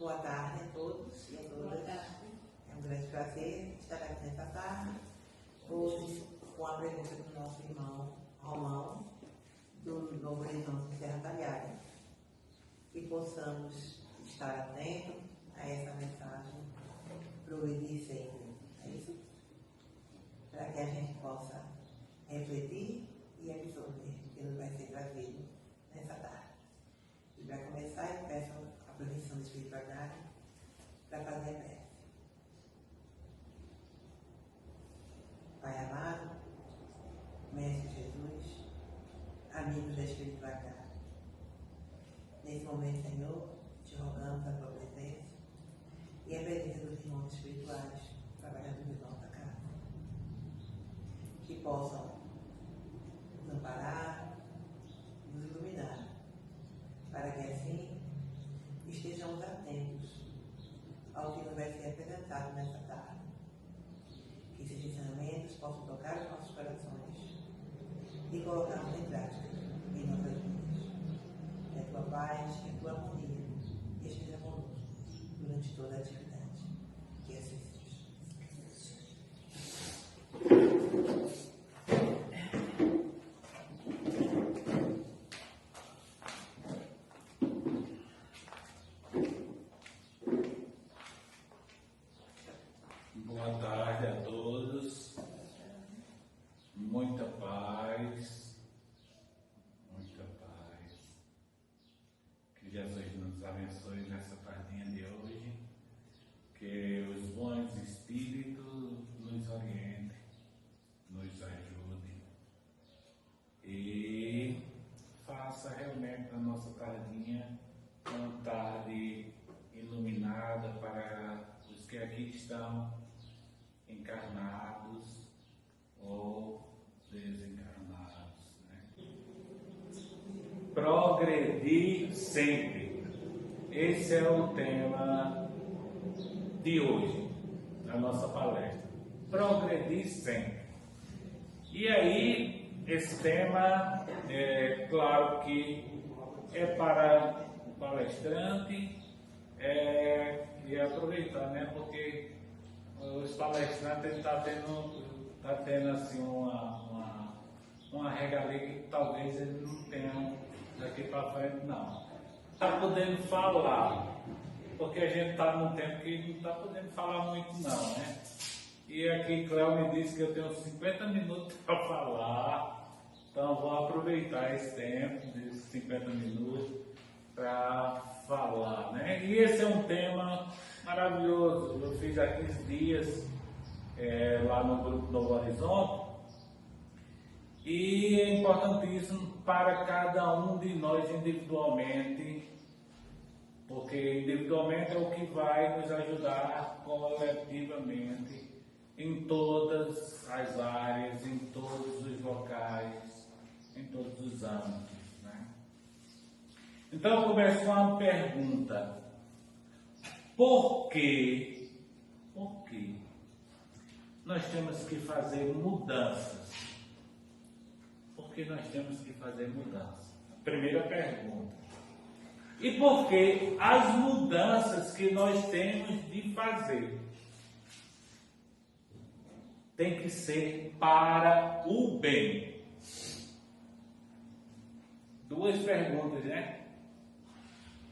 Boa tarde a todos e a todas. É um grande prazer estar aqui nesta tarde, hoje com a presença do nosso irmão Romão, do Novo Horizonte Serra Talhada, que possamos estar atentos a essa mensagem progredir sempre, é isso? Para que a gente possa refletir e absorver o que nos vai ser trazido nessa tarde. E para começar, eu peço a permissão do Espírito Sagrado para fazer a prece. Pai amado, Mestre Jesus, amigos da espiritualidade, nesse momento, Senhor, te rogamos a tua presença e a presença dos irmãos espirituais trabalhando em nossa casa, que possam nos amparar, nos iluminar, para que assim estejamos atentos ao que nos vai ser apresentado nessa tarde. Que esses ensinamentos possam tocar os nossos corações e colocarmos em prática em nossas vidas. Que a tua paz, que a tua harmonia esteja conosco durante toda a atividade. Que assim seja. Boa tarde a todos, muita paz, que Jesus nos abençoe nessa tardinha de hoje, que os bons espíritos nos orientem, nos ajudem e faça realmente a nossa tardinha uma tarde iluminada para os que aqui estão encarnados ou desencarnados, né? Progredir sempre. Esse é o tema de hoje, da nossa palestra. Progredir sempre. E aí, esse tema, é claro que é para o palestrante, e aproveitar, né? Porque os palestrantes estão tendo assim uma regalia que talvez eles não tenham daqui para frente, não. Está podendo falar, porque a gente está num tempo que não está podendo falar muito, não, né? E aqui Cléo me disse que eu tenho 50 minutos para falar, então vou aproveitar esse tempo, desses 50 minutos, para falar, né? E esse é um tema maravilhoso. Eu fiz há 15 dias lá no Grupo Novo Horizonte, e é importantíssimo para cada um de nós individualmente, porque individualmente é o que vai nos ajudar coletivamente em todas as áreas, em todos os locais, em todos os âmbitos, né? Então eu começo com uma pergunta: por que nós temos que fazer mudanças? Por que nós temos que fazer mudanças? Primeira pergunta. E por que as mudanças que nós temos de fazer tem que ser para o bem? Duas perguntas, né?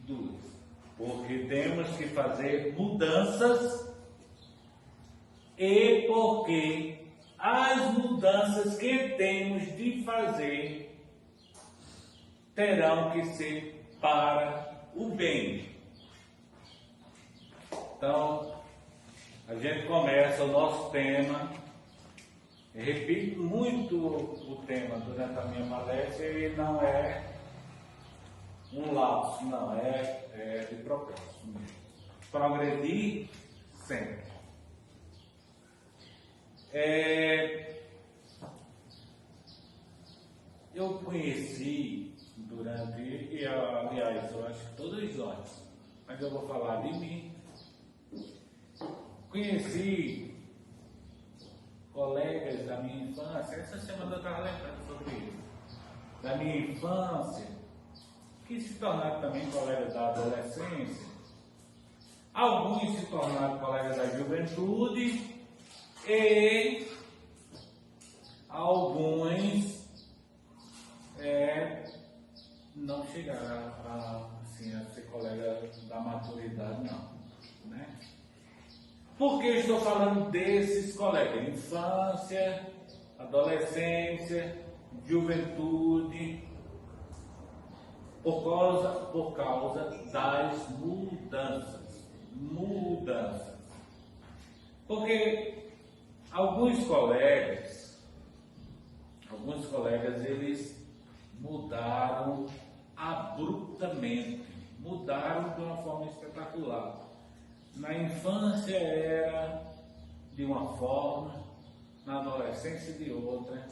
Duas. Porque temos que fazer mudanças e porque as mudanças que temos de fazer terão que ser para o bem. Então, a gente começa o nosso tema. Eu repito muito o tema durante a minha palestra e não é um lapso, não, é de propósito mesmo. Progredir sempre. Eu conheci durante, e aliás, eu acho que todos nós, mas eu vou falar de mim. Conheci colegas da minha infância, essa semana eu estava lembrando sobre isso, da minha infância, que se tornaram também colegas da adolescência, Alguns se tornaram colegas da juventude e alguns não chegaram assim, a ser colega da maturidade, não. Né? Por que estou falando desses colegas? Infância, adolescência, juventude, por causa das mudanças. Porque alguns colegas, eles mudaram abruptamente, mudaram de uma forma espetacular. Na infância era de uma forma, na adolescência de outra,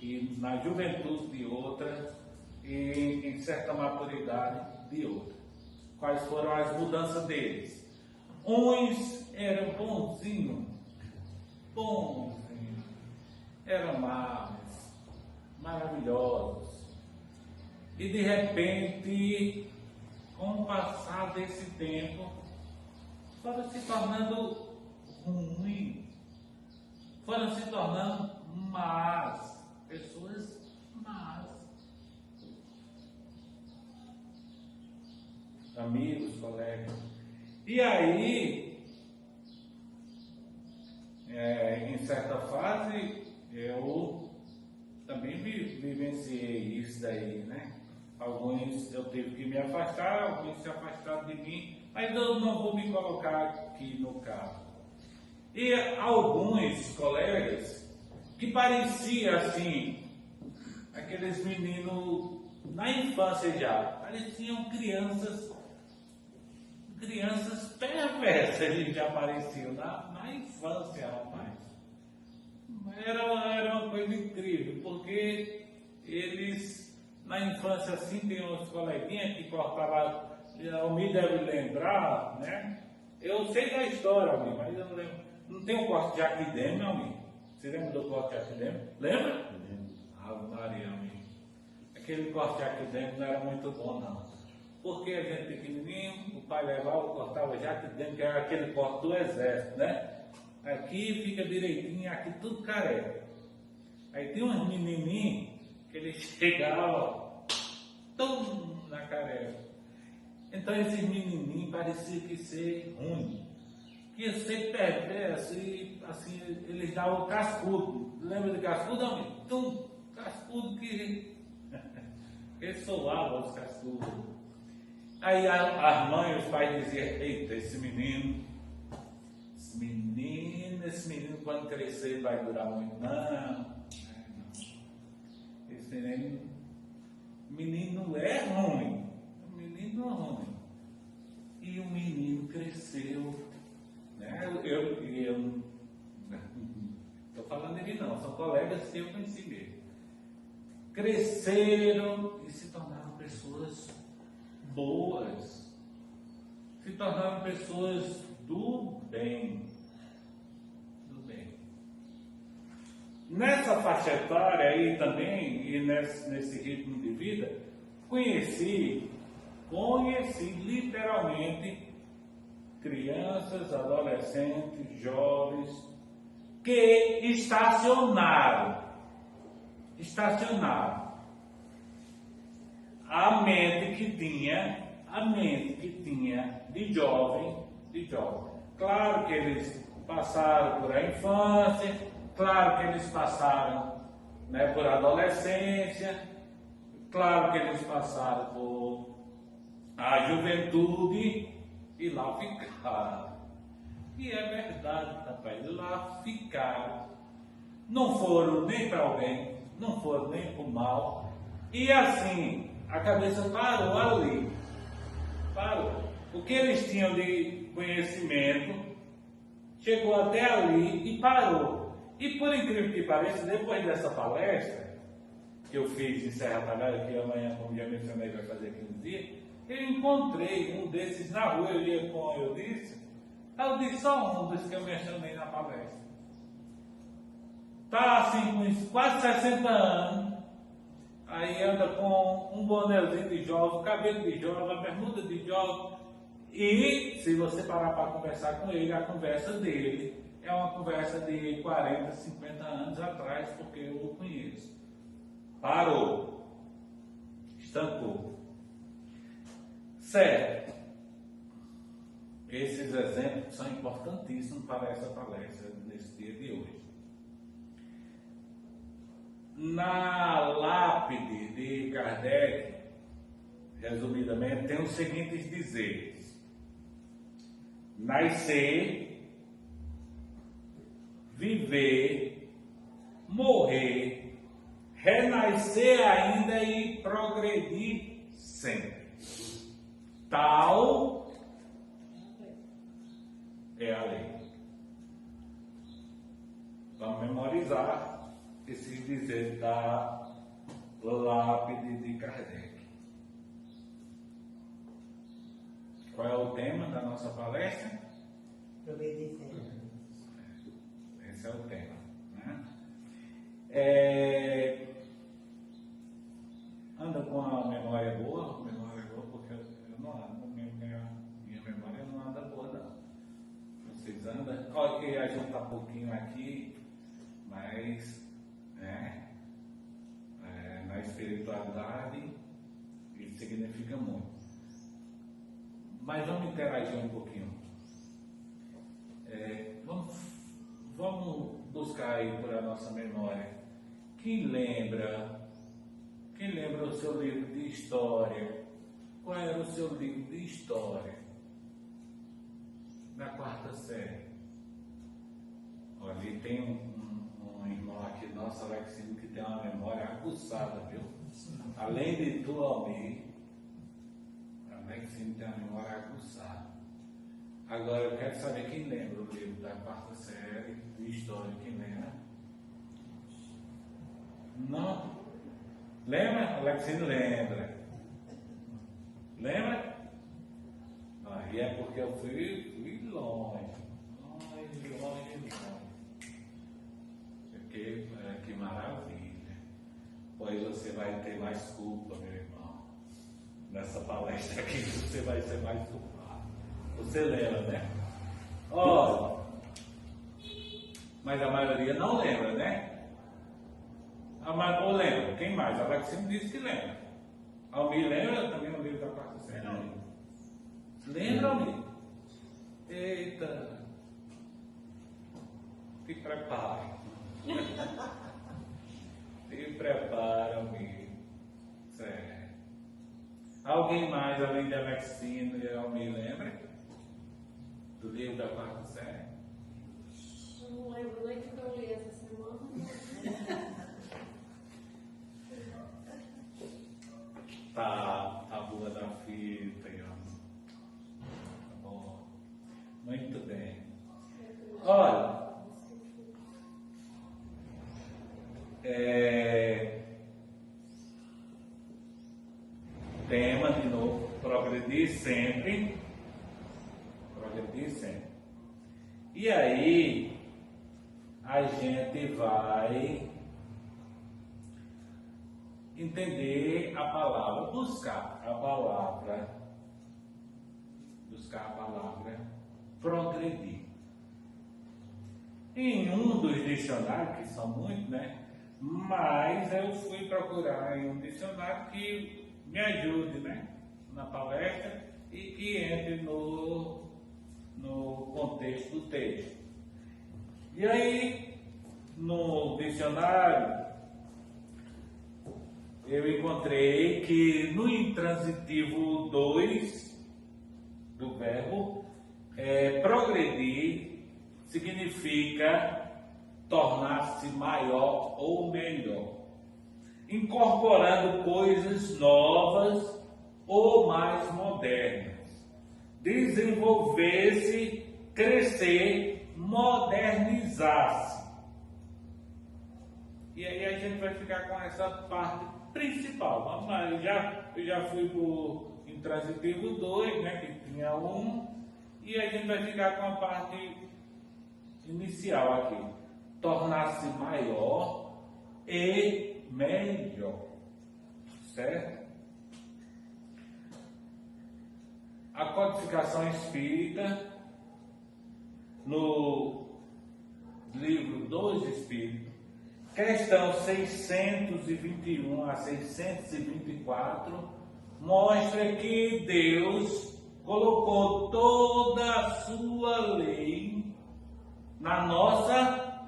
e na juventude de outra, e em certa maturidade de outra. Quais foram as mudanças deles? Uns eram bonzinhos, eram amáveis, maravilhosos, e de repente, com o passar desse tempo, foram se tornando ruins, foram se tornando más, pessoas más. Amigos, colegas. E aí, em certa fase, eu também vivenciei isso daí, né? Alguns eu tive que me afastar, alguns se afastaram de mim, mas eu não vou me colocar aqui no caso. E alguns colegas que pareciam assim, aqueles meninos na infância já, pareciam crianças perversas, eles já pareciam na infância, rapaz. Era uma coisa incrível, porque eles na infância assim tem uns coleguinhas que cortavam, o me deve lembrar, né? Eu sei da história, amigo, mas eu não lembro. Não tem um corte de aquidêmio, meu amigo? Você lembra do corte de aquidêmio? Lembra? Ave Maria, amigo. Aquele corte de aquidêmio não era muito bom, não. Porque a gente pequenininho, o pai levava, cortava já aquidêmio, que era aquele corte do exército, né? Aqui fica direitinho, aqui tudo careca. Aí tem uns menininhos que eles chegavam tão na careca. Então esses menininhos pareciam que ser ruim, que ia ser perverso, e assim, eles davam cascudo. Lembra de cascudo, amigo? Tum, cascudo que eles soavam os cascudos. Aí as mães e os pais diziam: eita, esse menino quando crescer vai durar muito. Não. Esse menino é ruim. O menino é ruim. E o menino cresceu. Né? Eu estou falando dele não, são colegas que eu conheci mesmo. Cresceram e se tornaram pessoas boas. Se tornaram pessoas do bem. Nessa faixa etária aí também, e nesse ritmo de vida, conheci literalmente crianças, adolescentes, jovens, que estacionaram. A mente que tinha de jovem. Claro que eles passaram por a infância, claro que eles passaram, né, por adolescência, claro que eles passaram por a juventude e lá ficaram. E é verdade, rapaz, lá ficaram. Não foram nem para o bem, não foram nem para o mal. E assim, a cabeça parou ali. Parou. O que eles tinham de conhecimento chegou até ali e parou. E por incrível que pareça, depois dessa palestra que eu fiz em Serra Talhada, que amanhã, como já mencionei, vai fazer 15 dias, eu encontrei um desses na rua, eu ia com eu disse só um dos que eu mencionei na palestra. Está assim com quase 60 anos, aí anda com um bonézinho de jovem, cabelo de jovem, bermuda de jovem, E se você parar para conversar com ele, a conversa dele é uma conversa de 40, 50 anos atrás, porque eu o conheço. Parou. Estancou. Certo. Esses exemplos são importantíssimos para essa palestra nesse dia de hoje. Na lápide de Kardec, resumidamente, tem os seguintes dizeres: nascer, viver, morrer, renascer ainda e progredir sempre. Tal é a lei. Vamos memorizar esses dizeres da lápide de Kardec. Qual é o tema da nossa palestra? Progredir sempre. Esse é o tema, né? Anda com a memória boa, porque eu não ando, minha memória não anda boa, não. Vocês andam? Olha que a gente está pouquinho aqui, mas na espiritualidade isso significa muito. Mas vamos interagir um pouquinho. Vamos buscar aí por a nossa memória. Quem lembra o seu livro de história? Qual era o seu livro de história? Na quarta série. Olha, ali tem um irmão aqui, nosso Alexino, que tem uma memória aguçada, viu? Além de tu, Almir, Alexino tem uma memória aguçada. Agora eu quero saber quem lembra o livro da quarta série de história. Quem lembra? Não? Lembra? Alexino lembra. Lembra? E é porque eu fui longe. Porque, que maravilha. Pois você vai ter mais culpa, meu irmão. Nessa palestra aqui você vai ser mais culpado. Você lembra, né? Olha, mas a maioria não lembra, né? Ou lembra? Quem mais? A Alexine disse que lembra. Almir lembra também o livro da quarta série? Não. Lembra, Almir? Eita! Se prepare. Se prepara, Almir. Certo. Alguém mais além de Alexine e Almir lembra? Do livro da quarta série? Eu não lembro nem que eu li essa semana. Tá boa da fita, tá bom. Muito bem. Olha, tema de novo, progredir sempre. Progredir sempre. E aí, a gente vai entender a palavra, buscar a palavra progredir. Em um dos dicionários, que são muitos, né? Mas eu fui procurar em um dicionário que me ajude, né? Na palestra e que entre no contexto do texto. E aí, no dicionário, eu encontrei que no intransitivo 2 do verbo, progredir significa tornar-se maior ou melhor, incorporando coisas novas ou mais modernas, desenvolver-se, crescer, modernizar-se. E aí a gente vai ficar com essa parte principal. Vamos lá, eu já fui para o intransitivo 2, né, que tinha e a gente vai ficar com a parte inicial aqui. Tornar-se maior e melhor. Certo? a codificação espírita, no livro dos Espíritos, questão 621 a 624, mostra que Deus colocou toda a sua lei na nossa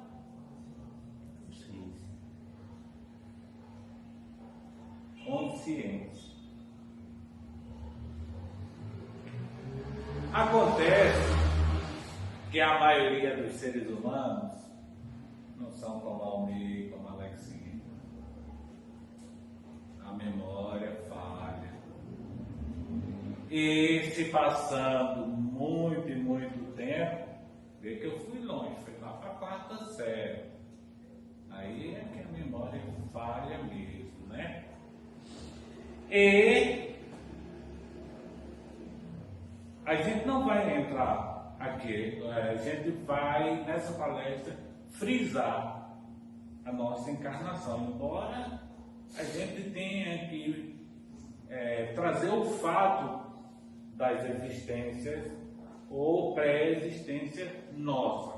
consciência. Acontece que a maioria dos seres humanos não são como Almir, como Alexinho. A memória falha. E se passando muito e muito tempo, vê que eu fui longe, fui lá para a quarta série. Aí é que a memória falha mesmo, né? E a gente não vai entrar aqui, a gente vai nessa palestra frisar a nossa encarnação, embora a gente tenha que trazer o fato das existências ou pré-existência nossa.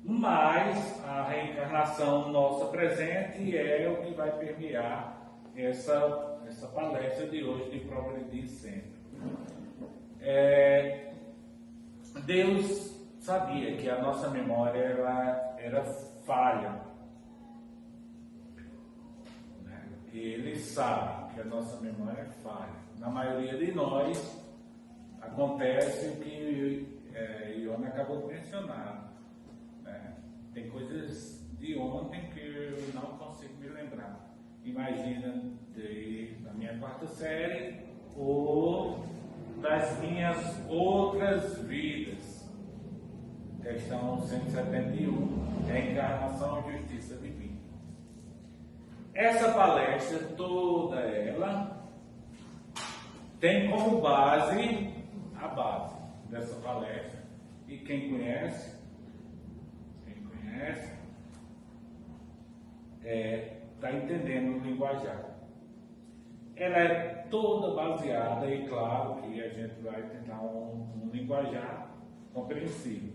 Mas a reencarnação nossa presente é o que vai permear essa palestra de hoje de Progredir Sempre. Deus sabia que a nossa memória era falha. Né? Ele sabe que a nossa memória é falha. Na maioria de nós, acontece o que Iona acabou de mencionar. Né? Tem coisas de ontem que eu não consigo me lembrar. Imagina da minha quarta série ou das minhas outras vidas. Questão 171, reencarnação e justiça divina. Essa palestra, toda ela, tem como base a base dessa palestra. E quem conhece, está entendendo o linguajar. Ela é toda baseada, e claro que a gente vai tentar um linguajar compreensível,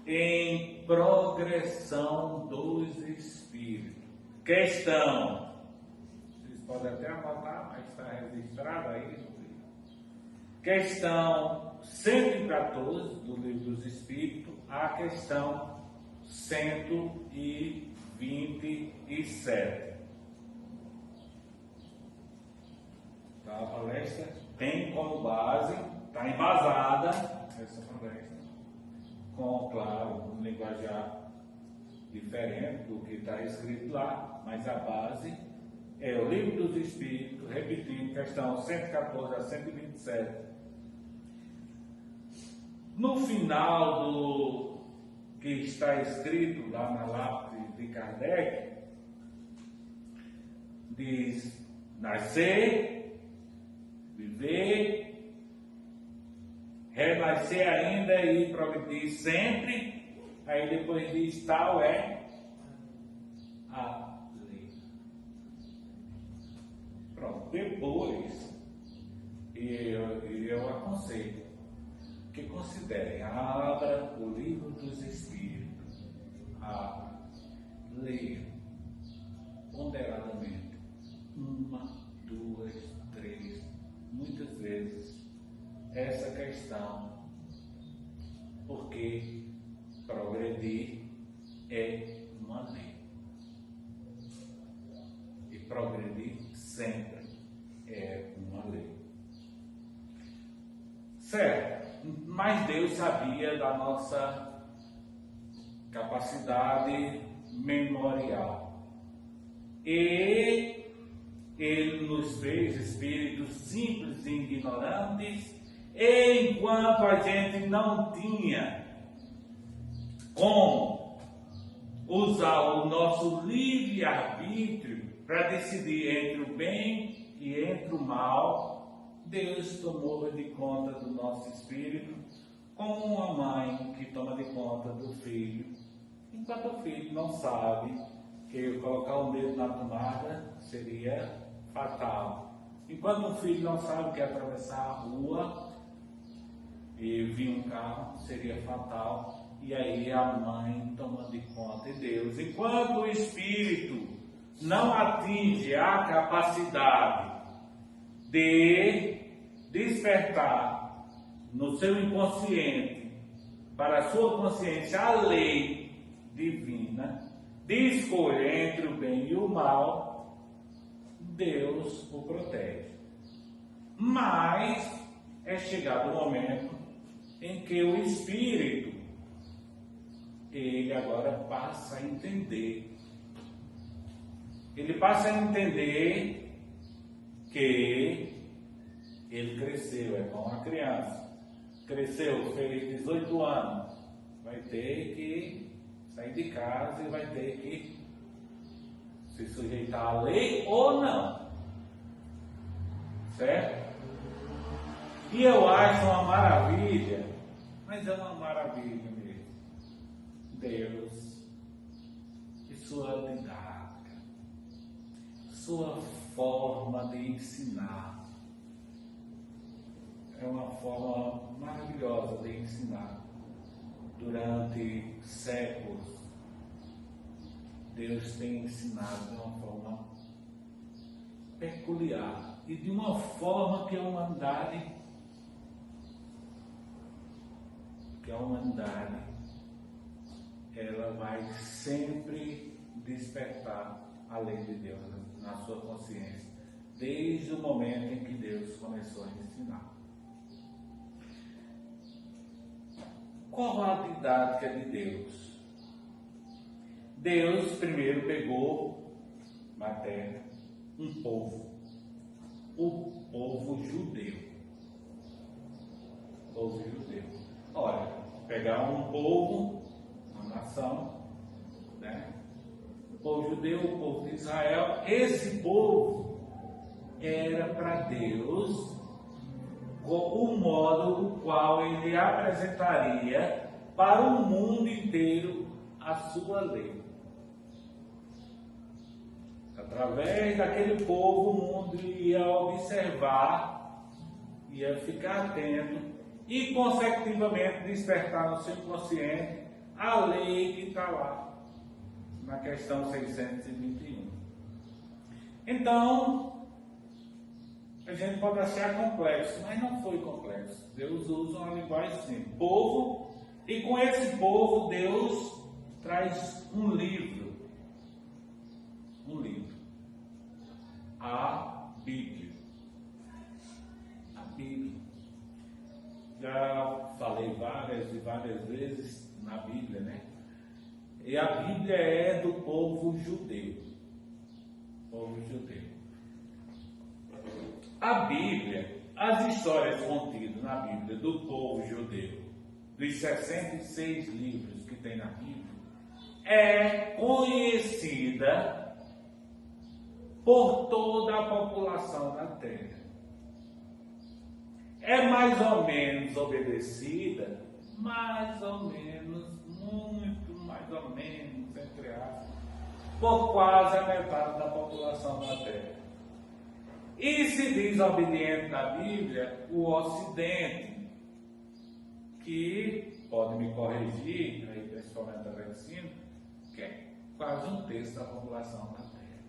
em progressão dos espíritos. Questão, vocês podem até anotar, mas está registrado aí no livro. Questão 114 do Livro dos Espíritos, a questão 127. A palestra tem como base, está embasada essa palestra, com, claro, um linguajar diferente do que está escrito lá, mas a base é o Livro dos Espíritos, repetindo, questão 114 a 127. No final do que está escrito lá na lápide de Kardec, diz: nascer, viver, renascer ainda e progredir sempre. Aí depois diz: tal é a lei. Pronto, depois eu aconselho que considerem, abra o Livro dos Espíritos, leia ponderadamente, 1, 2, 3, muitas vezes, essa questão, porque progredir é uma lei. E progredir sempre é uma lei. Certo? Mas Deus sabia da nossa capacidade memorial. E Ele nos fez espíritos simples e ignorantes, e enquanto a gente não tinha como usar o nosso livre-arbítrio para decidir entre o bem e entre o mal, Deus tomou de conta do nosso espírito, como uma mãe que toma de conta do filho, enquanto o filho não sabe que colocar o dedo na tomada seria fatal. Enquanto um filho não sabe que atravessar a rua e vir um carro seria fatal, e aí a mãe toma de conta de Deus. Enquanto o espírito não atinge a capacidade de despertar no seu inconsciente para a sua consciência a lei divina de escolha entre o bem e o mal, Deus o protege. Mas é chegado o momento em que o espírito, ele agora passa a entender. Ele passa a entender que ele cresceu, é como uma criança. Cresceu, fez 18 anos, vai ter que sair de casa e vai ter que se sujeitar à lei ou não. Certo? E eu acho uma maravilha, mas é uma maravilha mesmo. Deus e sua didática, sua forma de ensinar. É uma forma maravilhosa de ensinar. Durante séculos, Deus tem ensinado de uma forma peculiar e de uma forma que a humanidade ela vai sempre despertar a lei de Deus na sua consciência, desde o momento em que Deus começou a ensinar. Qual a didática de Deus? Deus primeiro pegou na terra um povo, o povo judeu. Povo judeu. Olha, pegar um povo, uma nação, né? O povo judeu, o povo de Israel, esse povo era para Deus o modo no qual ele apresentaria para o mundo inteiro a sua lei. Através daquele povo, o mundo ia observar, ia ficar atento e, consecutivamente, despertar no seu consciente a lei que está lá na questão 621. Então, a gente pode achar complexo, mas não foi complexo. Deus usa uma linguagem simples. Povo, e com esse povo Deus traz um livro. Um livro. A Bíblia. A Bíblia. Já falei várias e várias vezes na Bíblia, né? E a Bíblia é do povo judeu. Povo judeu. A Bíblia, as histórias contidas na Bíblia do povo judeu, dos 66 livros que tem na Bíblia, é conhecida por toda a população da Terra. É mais ou menos obedecida, mais ou menos, muito mais ou menos, entre aspas, por quase a metade da população da Terra. E se diz obediente na Bíblia o Ocidente, que pode me corrigir, aí, principalmente a medicina, que é quase um terço da população da Terra.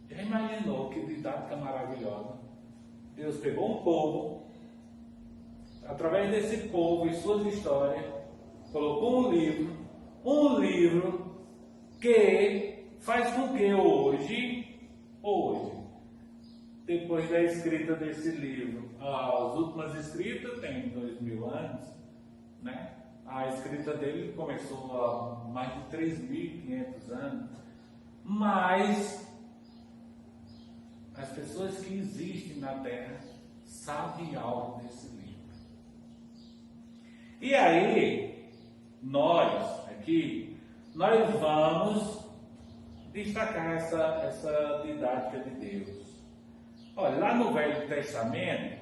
Já imaginou que didática maravilhosa? Deus pegou um povo, através desse povo e suas histórias, colocou um livro que faz com que hoje, depois da escrita desse livro, as últimas escritas tem 2000 anos, né? A escrita dele começou há mais de 3.500 anos, mas as pessoas que existem na Terra sabem algo desse livro. E aí, nós vamos destacar essa didática de Deus. Olha, lá no Velho Testamento,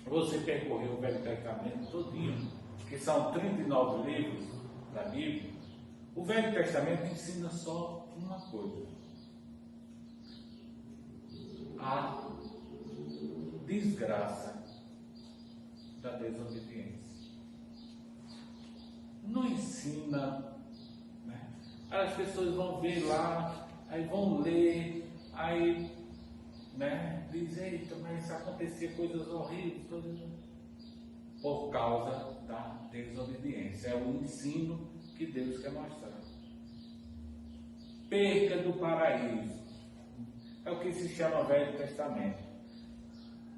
você percorreu o Velho Testamento todinho, que são 39 livros da Bíblia. O Velho Testamento ensina só uma coisa: a desgraça da desobediência. Não ensina, né? As pessoas vão ver lá, aí vão ler, aí, né, diz, eita, mas acontecia coisas horríveis, por causa da desobediência. É o ensino que Deus quer mostrar. Perca do paraíso. É o que se chama Velho Testamento.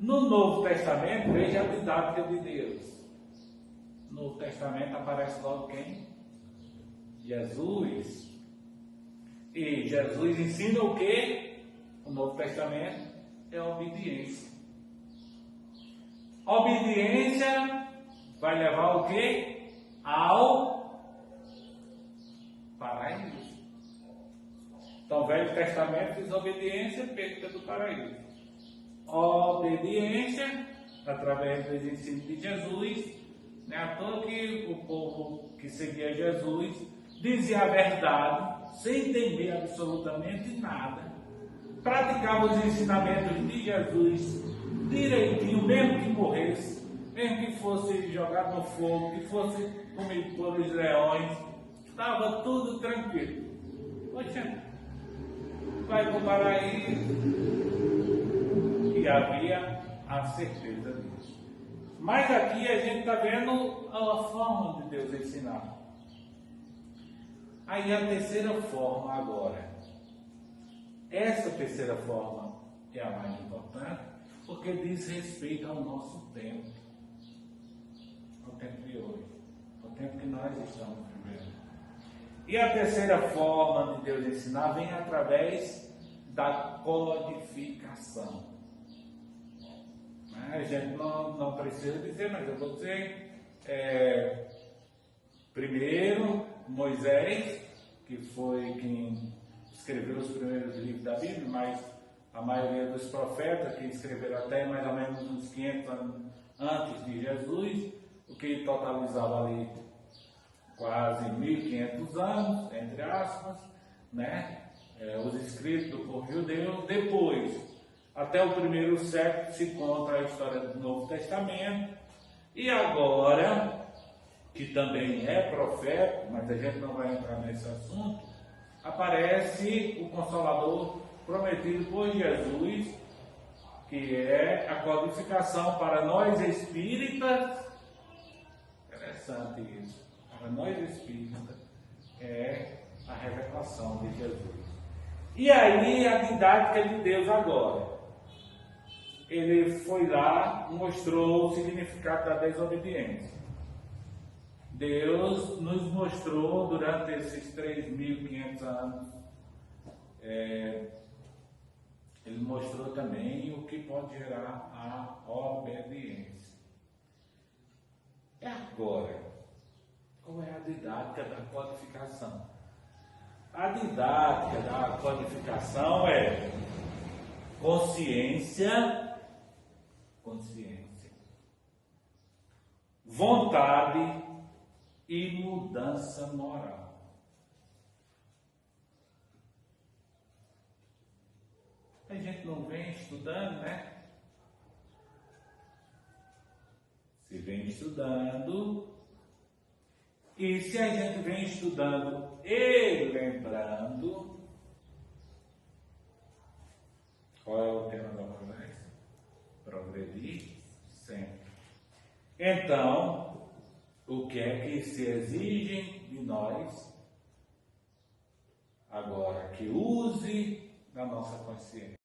No Novo Testamento, veja a didática de Deus. No Novo Testamento aparece logo quem? Jesus. E Jesus ensina o que? O Novo Testamento é a obediência. Obediência vai levar o que? Ao paraíso. Então, Velho Testamento, desobediência, perda do paraíso. Obediência, através dos ensinos de Jesus, não é à toa que o povo que seguia Jesus dizia a verdade, sem temer absolutamente nada, praticava os ensinamentos de Jesus direitinho, mesmo que morresse, mesmo que fosse jogado no fogo, que fosse comido pelos leões, estava tudo tranquilo. Poxa, vai para o paraíso, e havia a certeza disso. Mas aqui a gente está vendo a forma de Deus ensinar. Aí a terceira forma agora. Essa terceira forma é a mais importante, porque diz respeito ao nosso tempo. Ao tempo de hoje. Ao tempo que nós estamos vivendo. E a terceira forma de Deus ensinar vem através da codificação. A gente não precisa dizer, mas eu vou dizer. Primeiro, Moisés, que foi quem escreveu os primeiros livros da Bíblia, mas a maioria dos profetas que escreveram até mais ou menos uns 500 anos antes de Jesus, o que totalizava ali quase 1.500 anos, entre aspas, né? Os escritos do povo judeu. Depois, até o primeiro século, se conta a história do Novo Testamento. E agora, que também é profeta, mas a gente não vai entrar nesse assunto, aparece o Consolador prometido por Jesus, que é a codificação para nós espíritas. Interessante isso. Para nós espíritas, é a revelação de Jesus. E aí a didática de Deus agora. Ele foi lá, mostrou o significado da desobediência. Deus nos mostrou durante esses 3.500 anos, Ele mostrou também o que pode gerar a obediência. E agora, qual é a didática da codificação? A didática da codificação é consciência, vontade e mudança moral. A gente não vem estudando, né? Se vem estudando, e se a gente vem estudando e lembrando, qual é o tema da conversa? Progredir sempre. Então, o que é que se exige de nós agora? Que use da nossa consciência.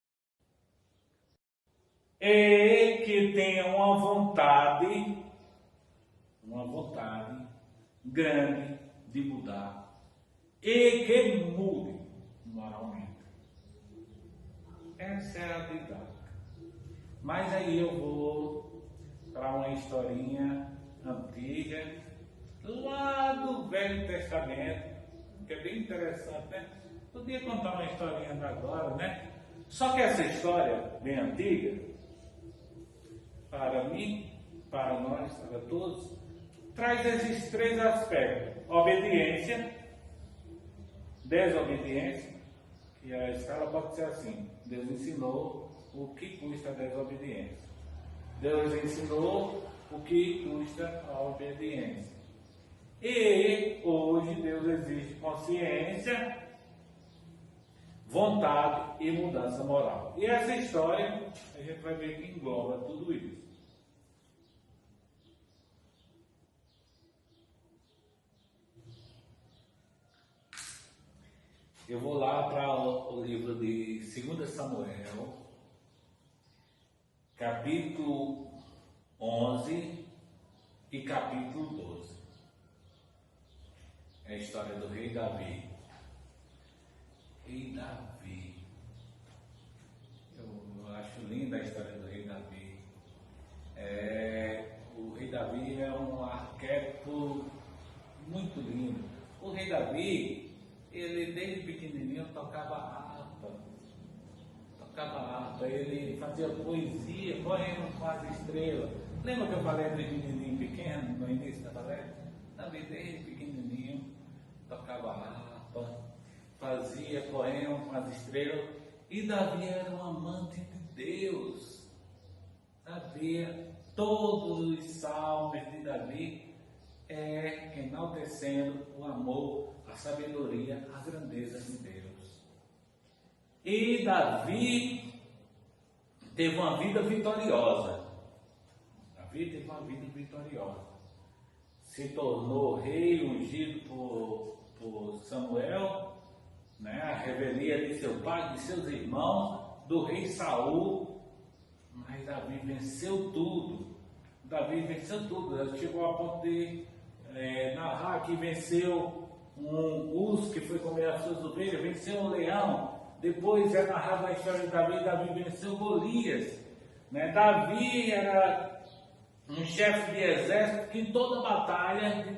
E que tenha uma vontade grande de mudar. E que mude moralmente. Essa é a didática. Mas aí eu vou para uma historinha antiga, lá do Velho Testamento, que é bem interessante, né? Podia contar uma historinha da agora, né? Só que essa história, bem antiga, para mim, para nós, para todos, traz esses três aspectos: obediência, desobediência, e a escala pode ser assim: Deus ensinou o que custa a desobediência. Deus ensinou o que custa a obediência. E hoje Deus exige consciência, vontade e mudança moral. E essa história a gente vai ver que engloba tudo isso. Eu vou lá para o livro de 2 Samuel, capítulo 11 e capítulo 12. É a história do rei Davi. Rei Davi. Eu acho linda a história do rei Davi. O rei Davi é um arquétipo muito lindo. O rei Davi, ele desde pequenininho tocava harpa, ele fazia poesia, poema com as estrelas. Lembra que eu falei do menininho pequeno no início da palestra? Davi desde pequenininho tocava harpa, fazia poema com as estrelas, e Davi era um amante de Deus. Sabia, todos os salmos de Davi enaltecendo o amor, a sabedoria, a grandeza de Deus. E Davi teve uma vida vitoriosa. Se tornou rei ungido por Samuel, né? A revelia de seu pai, de seus irmãos, do rei Saul. Mas Davi venceu tudo. Ele chegou a ponto de narrar que venceu um urso que foi comer as suas ovelhas, venceu um leão. Depois é narrado a história de Davi venceu Golias. Né? Davi era um chefe de exército que em toda batalha de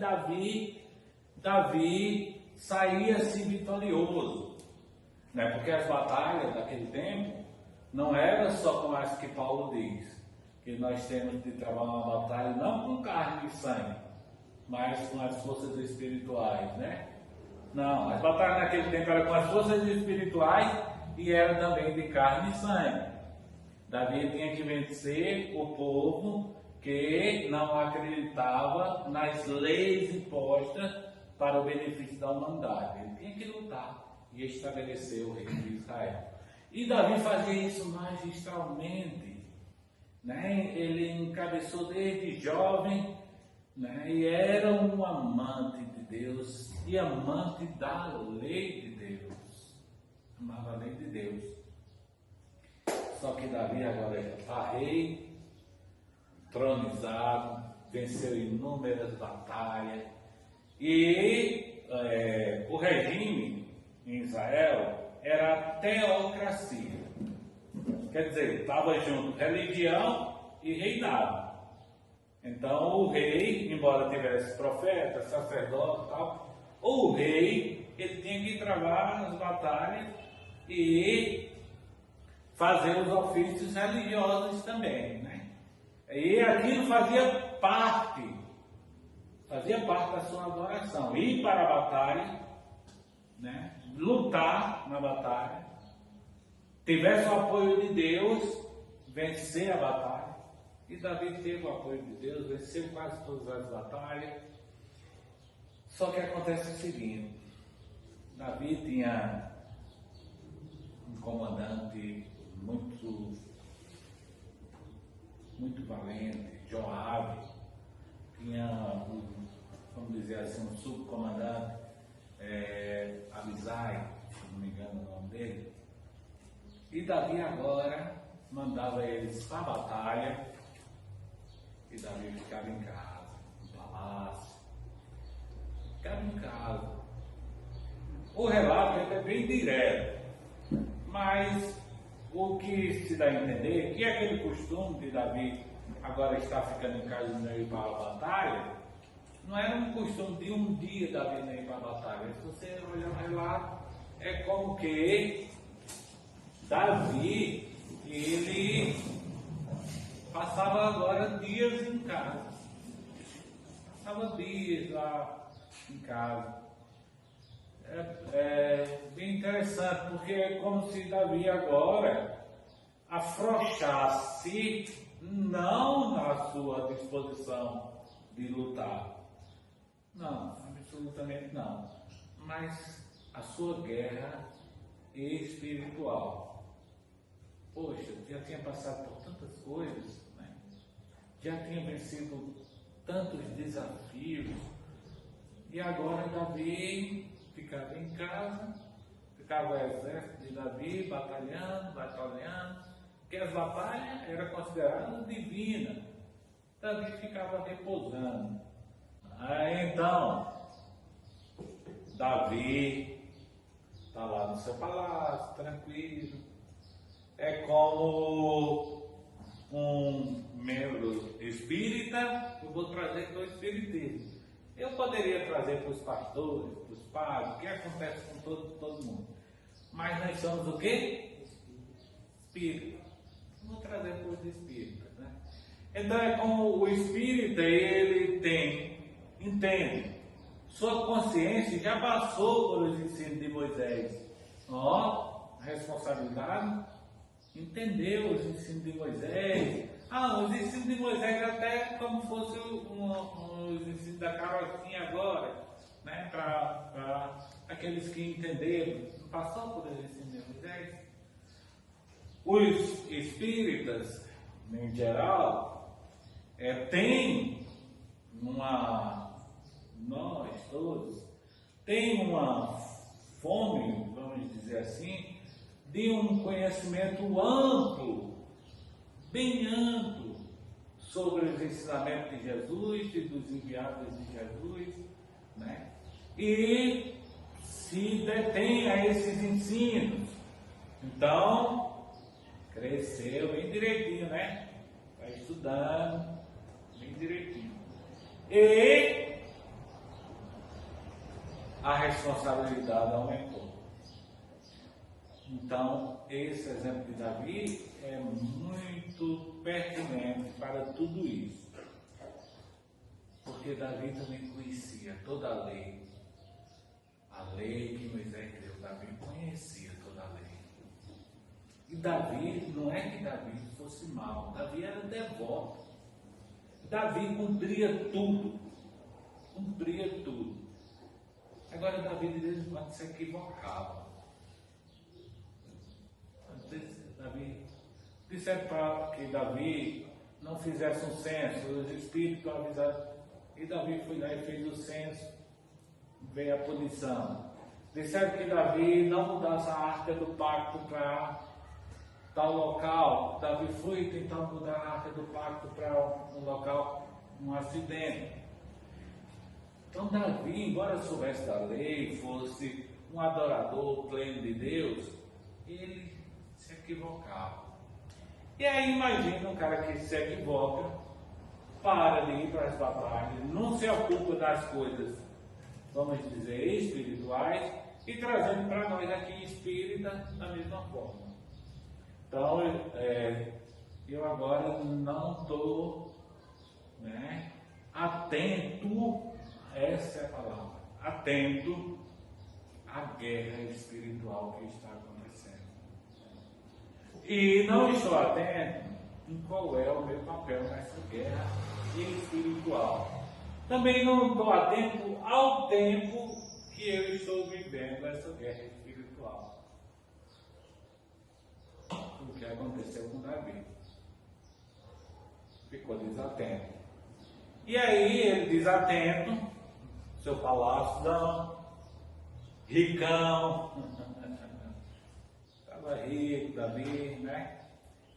Davi saía-se vitorioso. Né? Porque as batalhas daquele tempo não eram só como as que Paulo diz, que nós temos de trabalhar uma batalha não com carne e sangue, mas com as forças espirituais, né? Não, as batalhas naquele tempo eram com as forças espirituais e eram também de carne e sangue. Davi tinha que vencer o povo que não acreditava nas leis impostas para o benefício da humanidade. Ele tinha que lutar e estabelecer o reino de Israel. E Davi fazia isso magistralmente. Né? Ele encabeçou desde jovem, né? E era um amante de Deus e amante da lei de Deus. Amava a lei de Deus. Só que Davi agora já está rei, tronizado, venceu inúmeras batalhas. E o regime em Israel era a teocracia. Quer dizer, estava junto religião e reinado. Então o rei, embora tivesse profeta, sacerdote e tal, o rei ele tinha que travar nas batalhas e fazer os ofícios religiosos também, né? E aquilo fazia parte da sua adoração. Ir para a batalha, né? Lutar na batalha, tivesse o apoio de Deus, vencer a batalha. E Davi teve o apoio de Deus, venceu quase todas as batalhas. Só que acontece o seguinte: Davi tinha um comandante muito valente, Joabe. Tinha vamos dizer assim, um subcomandante, Abisai, se não me engano o nome dele. E Davi agora mandava eles para a batalha e Davi ficava em casa, no palácio, ficava em casa. O relato é bem direto, mas o que se dá a entender é que aquele costume de Davi agora estar ficando em casa e não ir para a batalha, não era um costume de um dia Davi não ir para a batalha. Se você olhar o relato, é como que Davi, ele passava agora dias em casa. Passava dias lá em casa. É bem interessante, porque é como se Davi agora afrouxasse não na sua disposição de lutar. Não, absolutamente não. Mas a sua guerra espiritual. Poxa, já tinha passado por tantas coisas, né? Já tinha vencido tantos desafios, e agora Davi ficava em casa, ficava o exército de Davi batalhando, que as batalhas eram consideradas divinas. Davi ficava repousando. Aí então, Davi está lá no seu palácio, tranquilo. É como um membro espírita, eu vou trazer para o espiritismo. Eu poderia trazer para os pastores, para os padres, o que acontece com todo mundo. Mas nós somos o quê? Espírita. Vou trazer para os espíritas, né? Então é como o espírita, ele entende, sua consciência já passou pelos ensinos de Moisés. Ó, a responsabilidade, entendeu os ensinos de Moisés. Os ensinos de Moisés até como fosse os ensinos da carochinha agora, né? Para aqueles que entenderam, não passou por os ensinos de Moisés. Os espíritas, em geral, têm nós todos, tem uma fome, vamos dizer assim, de um conhecimento amplo, bem amplo, sobre os ensinamentos de Jesus e dos enviados de Jesus, né? E se detém a esses ensinos. Então, cresceu bem direitinho, né? Vai estudando bem direitinho. E a responsabilidade aumentou. Então, esse exemplo de Davi é muito pertinente para tudo isso. Porque Davi também conhecia toda a lei. A lei que Moisés deu, Davi conhecia toda a lei. E Davi, não é que Davi fosse mau, Davi era devoto. Davi cumpria tudo. Cumpria tudo. Agora Davi de vez em quando se equivocava. Disseram para que Davi não fizesse um censo, os espíritos avisaram, e Davi foi lá e fez o censo, veio a punição. Disseram que Davi não mudasse a arca do pacto para tal local. Davi foi tentar mudar a arca do pacto para um local, um acidente. Então Davi, embora soubesse da lei, fosse um adorador pleno de Deus, ele se equivocava. E aí imagina um cara que se equivoca, para de ir para as batalhas, não se ocupa das coisas, vamos dizer, espirituais, e trazendo para nós aqui espírita da mesma forma. Então, eu agora não estou atento, essa é a palavra, atento à guerra espiritual que está acontecendo. E não estou atento em qual é o meu papel nessa guerra espiritual. Também não estou atento ao tempo que eu estou vivendo essa guerra espiritual. O que aconteceu com Davi? Ficou desatento. E aí ele desatento, seu palácio ricão, estava rico, Davi, né?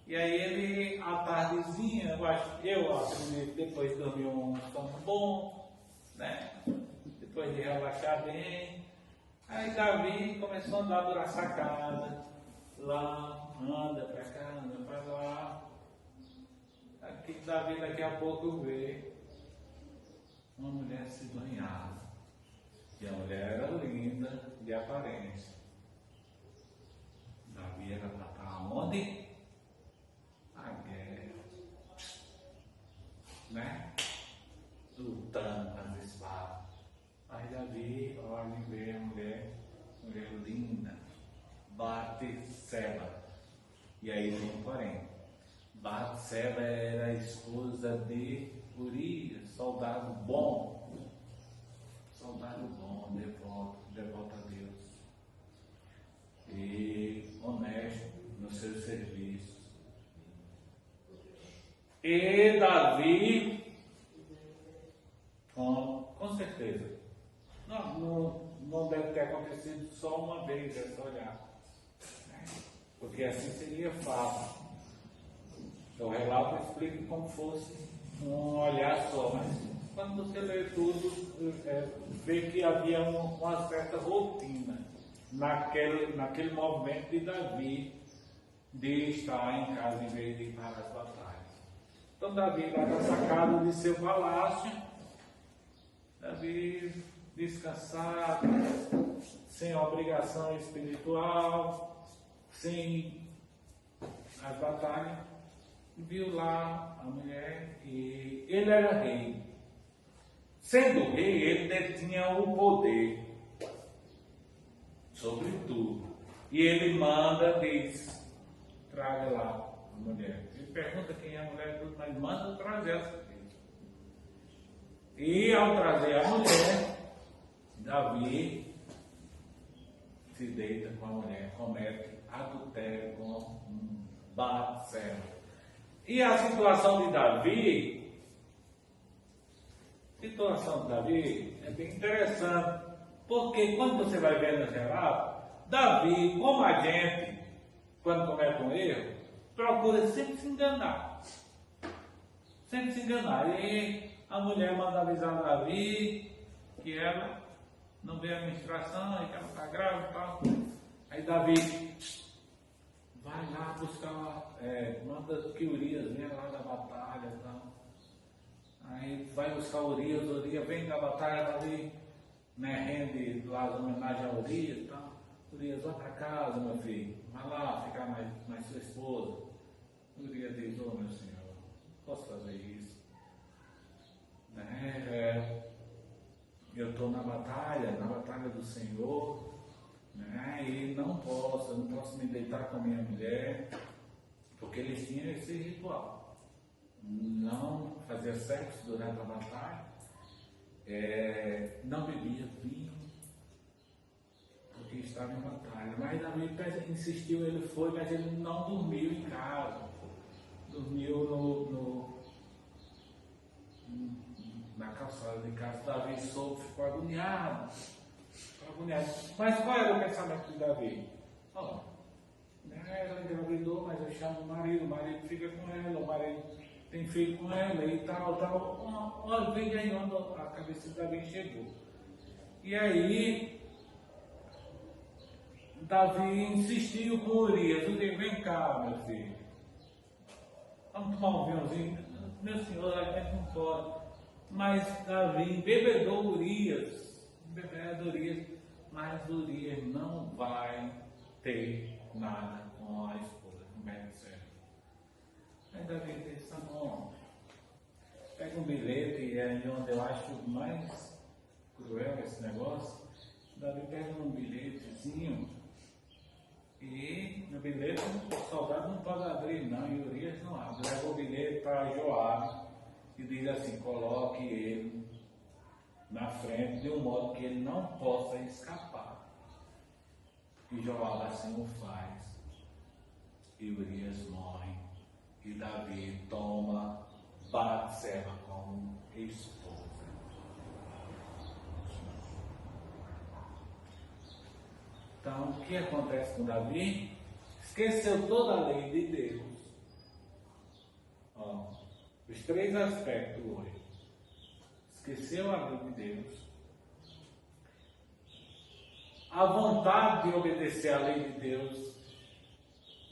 E aí ele, à tardezinha, eu acredito, depois de dormir um sono bom, né? Depois de relaxar bem, aí Davi começou a andar por a sacada, lá, anda para cá, anda para lá. Aqui Davi daqui a pouco vê uma mulher se banhava. E a mulher era linda de aparência. Davi era para estar aonde? A guerra, né? Lutando com as espadas. Aí Davi olha e vê a mulher linda, Batseba. E aí tem um porém. Batseba Batseba era a esposa de Urias, soldado bom, devoto a Deus e honesto nos seus serviços. E Davi, com certeza, não deve ter acontecido só uma vez essa olhada, né? Porque assim seria fácil. O relato explica como fosse um olhar só, mas quando você lê tudo, vê que havia uma certa rotina naquele movimento de Davi de estar em casa em vez de ir para as batalhas. Então Davi vai na sacada de seu palácio, Davi descansado, sem obrigação espiritual, sem as batalhas, viu lá a mulher e ele era rei. Sendo rei, ele detinha o poder sobre tudo. E ele manda, diz, traga lá a mulher. Ele pergunta quem é a mulher, mas manda trazer essa filha. E ao trazer a mulher, Davi se deita com a mulher, comete adultério com Batseba. E a situação de Davi é bem interessante, porque quando você vai ver no relato, Davi, como a gente, quando comete um erro, procura sempre se enganar. Sempre se enganar. E a mulher manda avisar Davi que ela não vê a menstruação e que ela está grávida e tal. Aí Davi vai lá buscar, manda que Urias venha lá da batalha e tal. Aí vai buscar Urias vem da batalha, Davi, né, rende lá as homenagens a Urias e tal. Urias, vai para casa, meu filho, vai lá ficar mais sua esposa. Urias diz, meu senhor, posso fazer isso? Né? Eu estou na batalha do Senhor, né? E não posso me deitar com a minha mulher, porque eles tinham esse ritual. Não fazia sexo durante a batalha, não bebia vinho, porque estava em batalha. Mas Davi insistiu, ele foi, mas ele não dormiu em casa, dormiu na calçada de casa. Davi soube, ficou agoniado. Mas qual era o pensamento de Davi? Ela engravidou, mas eu chamo o marido fica com ela, o marido tem filho com ela e tal. Olha, vem aí onde a cabeça de Davi chegou. E aí, Davi insistiu com Urias, vem cá, meu filho, vamos tomar um vinhozinho. Meu senhor, a gente não pode. Mas Davi embebedou Urias, mas Urias não vai ter nada com a esposa, com Batseba. Aí Davi disse, tá bom, pega um bilhete, e é onde eu acho mais cruel esse negócio. Davi pega um bilhetezinho, e no bilhete o soldado não pode abrir não, e Urias não abre. Leva o bilhete para Joabe e diz assim, coloque ele na frente de um modo que ele não possa escapar. E Joabe assim o faz. E Urias morre. E Davi toma Batseba como esposa. Então, o que acontece com Davi? Esqueceu toda a lei de Deus. Os três aspectos hoje. Esqueceu a lei de Deus. A vontade de obedecer à lei de Deus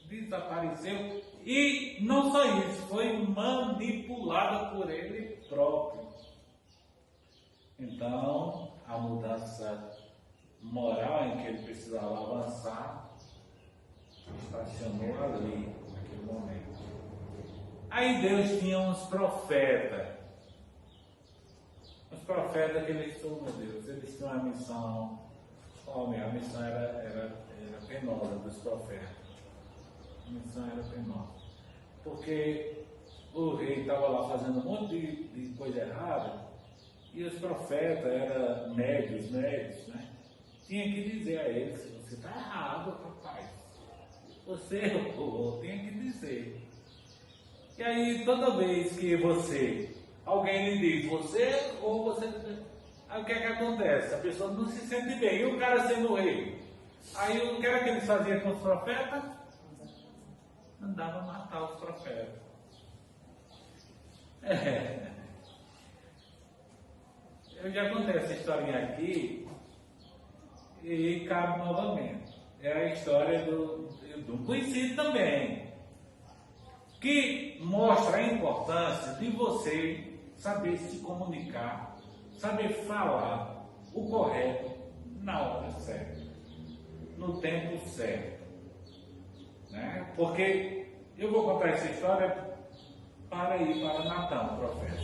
desapareceu. E não só isso, foi manipulada por ele próprio. Então, a mudança moral em que ele precisava avançar estacionou ali, naquele momento. Aí Deus tinha uns profetas que eles tinham, meu Deus, eles tinham uma missão. A missão era penosa dos profetas. A missão era penosa. Porque o rei estava lá fazendo um monte de coisa errada, e os profetas eram médios, né? Tinha que dizer a eles: você está errado, rapaz. Você errou, tinha que dizer. E aí, toda vez que alguém lhe diz, você ou você. Aí o que é que acontece? A pessoa não se sente bem. E o cara sendo rei? Aí o que era que eles faziam com os profetas? Mandavam matar os profetas. Eu já contei essa historinha aqui e cabe novamente. É a história do conhecido também, que mostra a importância de você saber se comunicar, saber falar o correto na hora certa, no tempo certo, né? Porque eu vou contar essa história para ir para Natan, o profeta.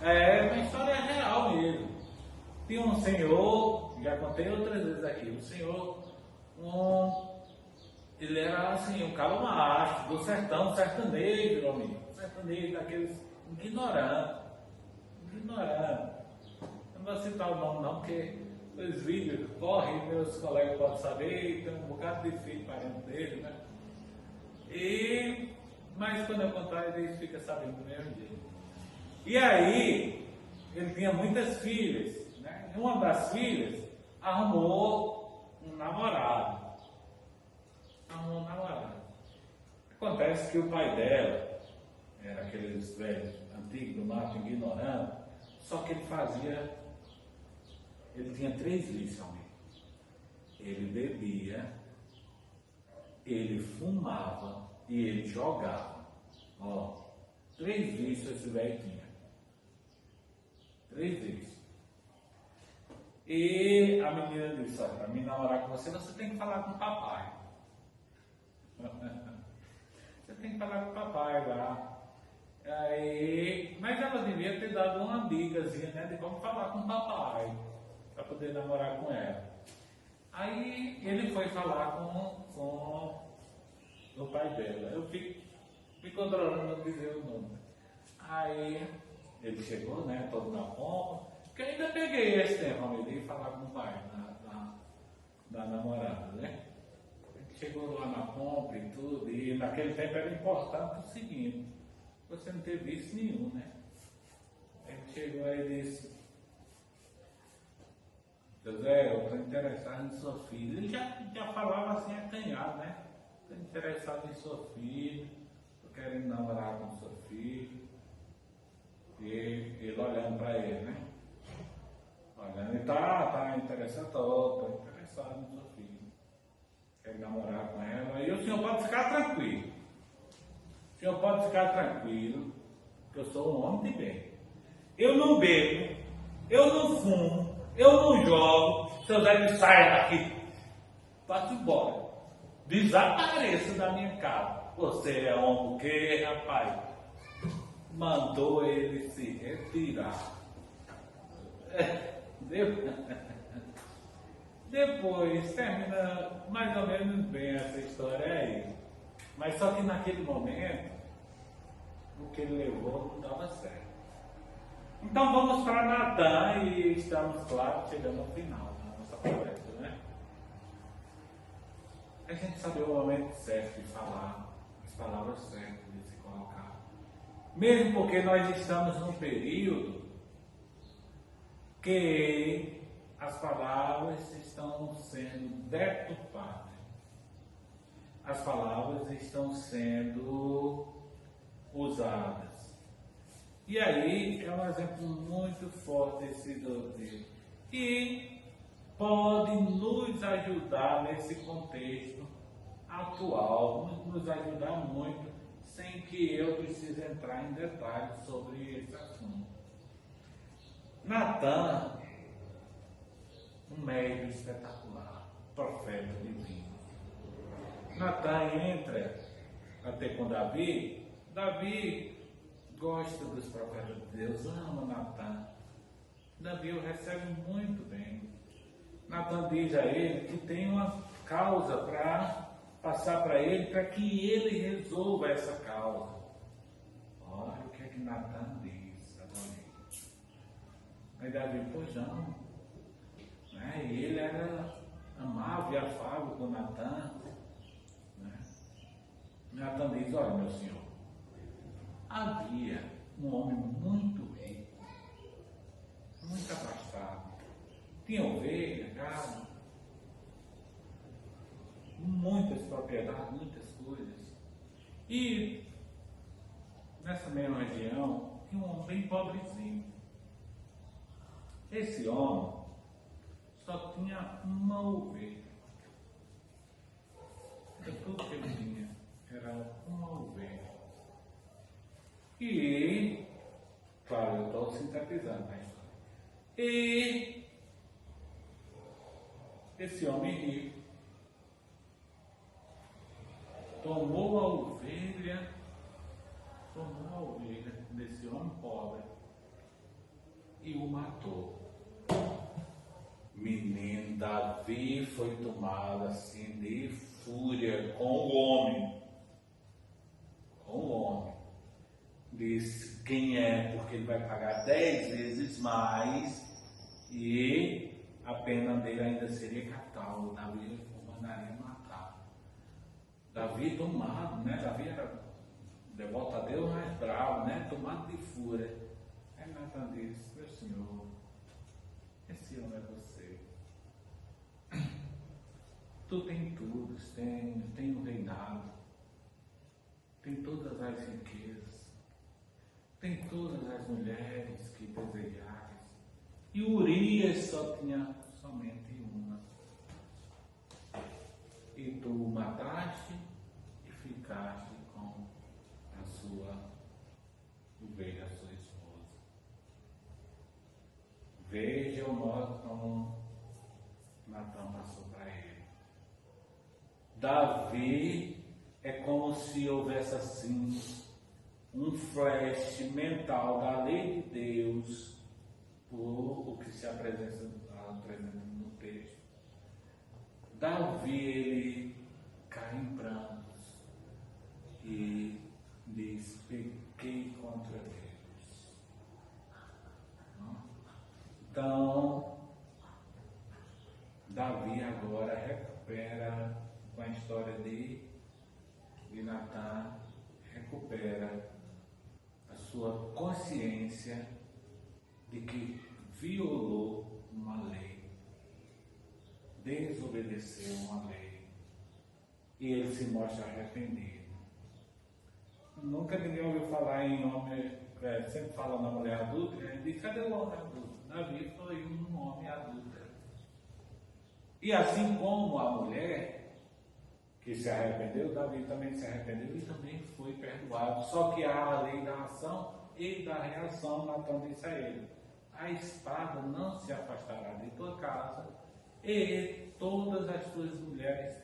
É uma história real mesmo. Tinha um senhor, já contei outras vezes aqui, o senhor, ele era assim, um cara macho, do sertão, sertanejo, meu amigo, sertanejo daqueles ignorantes. Eu não vou citar o nome não, porque os vídeos correm, meus colegas podem saber, tem um bocado de filho parente dele, né? Mas quando eu contar, eles ficam sabendo do mesmo jeito. E aí, ele tinha muitas filhas, né? E uma das filhas arrumou um namorado. Acontece que o pai dela era aqueles velhos antigos do mato, ignorante, só que ele tinha 3 vícios, amigo. Ele bebia, ele fumava e ele jogava. 3 vícios esse velho tinha. 3 vícios. E a menina disse: olha, para mim namorar com você, você tem que falar com o papai. Você tem que falar com o papai lá. Mas ela devia ter dado uma dicasinha, né, de como falar com o papai, para poder namorar com ela. Aí ele foi falar com o pai dela. Eu fico me controlando de dizer o nome. Aí ele chegou, né, todo na pompa, que eu ainda peguei esse tempo, de falar com o pai da namorada, né? Ele chegou lá na pompa e tudo, e naquele tempo era importante o seguinte: você não teve vício nenhum, né? Ele chegou aí e disse: José, eu estou interessado em sua filha. Ele já falava assim acanhado, né? Estou interessado em sua filha, estou querendo namorar com sua filha. E ele olhando para ele, né? Olhando, e tá interessado, estou interessado em sua filha. Quero namorar com ela. E o senhor pode ficar tranquilo. O senhor pode ficar tranquilo, que eu sou um homem de bem. Eu não bebo, eu não fumo, eu não jogo. Seu Zé me saia daqui. Vá-se embora. Desapareça da minha casa. Você é homem o quê, rapaz? Mandou ele se retirar. Depois termina mais ou menos bem essa história aí. Mas só que naquele momento, o que ele levou não dava certo. Então vamos para Natan e estamos, claro, chegando ao final da nossa palestra, né? A gente saber o momento certo de falar, as palavras certas de se colocar. Mesmo porque nós estamos num período que as palavras estão sendo deturpadas. As palavras estão sendo usadas. E aí é um exemplo muito forte esse doutrino, que pode nos ajudar nesse contexto atual, nos ajudar muito, sem que eu precise entrar em detalhes sobre esse assunto. Natan, um médico espetacular, profeta divino. Natan entra até com Davi. Davi gosta dos profetas de Deus, ama Natan. Davi o recebe muito bem. Natan diz a ele que tem uma causa para passar para ele, para que ele resolva essa causa. Olha o que é que Natan diz a Davi. Aí Davi, pois não. Né? E ele era amável e afável com Natan. Né? Natan diz, olha meu senhor, havia um homem muito rico, muito abastado. Tinha ovelha, gado, muitas propriedades, muitas coisas. E nessa mesma região tinha um homem bem pobrezinho. Esse homem só tinha uma ovelha. Era tudo que ele tinha, era uma ovelha. E, claro, eu estou sintetizando a história. E esse homem rico tomou a ovelha desse homem pobre e o matou. Menino, Davi foi tomado assim de fúria com o homem. Disse quem é, porque ele vai pagar 10 vezes mais e a pena dele ainda seria capital. Davi mandaria matar. Davi tomado, né? Davi era devoto a Deus, mas bravo, né? Tomado de fúria. Aí Natan disse, meu senhor, esse homem é você. Tu tem tudo, tem o reinado, tem todas as riquezas, tem todas as mulheres que desejares. E Urias só tinha somente uma. E tu o mataste e ficaste com a sua ovelha, a sua esposa. Veja o modo como Natan passou para ele. Davi é como se houvesse assim um flash mental da lei de Deus por o que se apresenta no texto. Davi, ele cai em prantos e diz, pequei contra Deus. Então, Davi agora recupera, com a história de Natan, recupera a sua consciência de que violou uma lei, desobedeceu uma lei, e ele se mostra arrependido. Nunca ninguém ouviu falar em homem, sempre fala na mulher adúltera, ele diz, cadê o homem adúltero? Davi foi um homem adúltero. E assim como a mulher que se arrependeu, Davi também se arrependeu e também foi perdoado. Só que há a lei da ação e da reação. Natan disse a ele, a espada não se afastará de tua casa e todas as tuas mulheres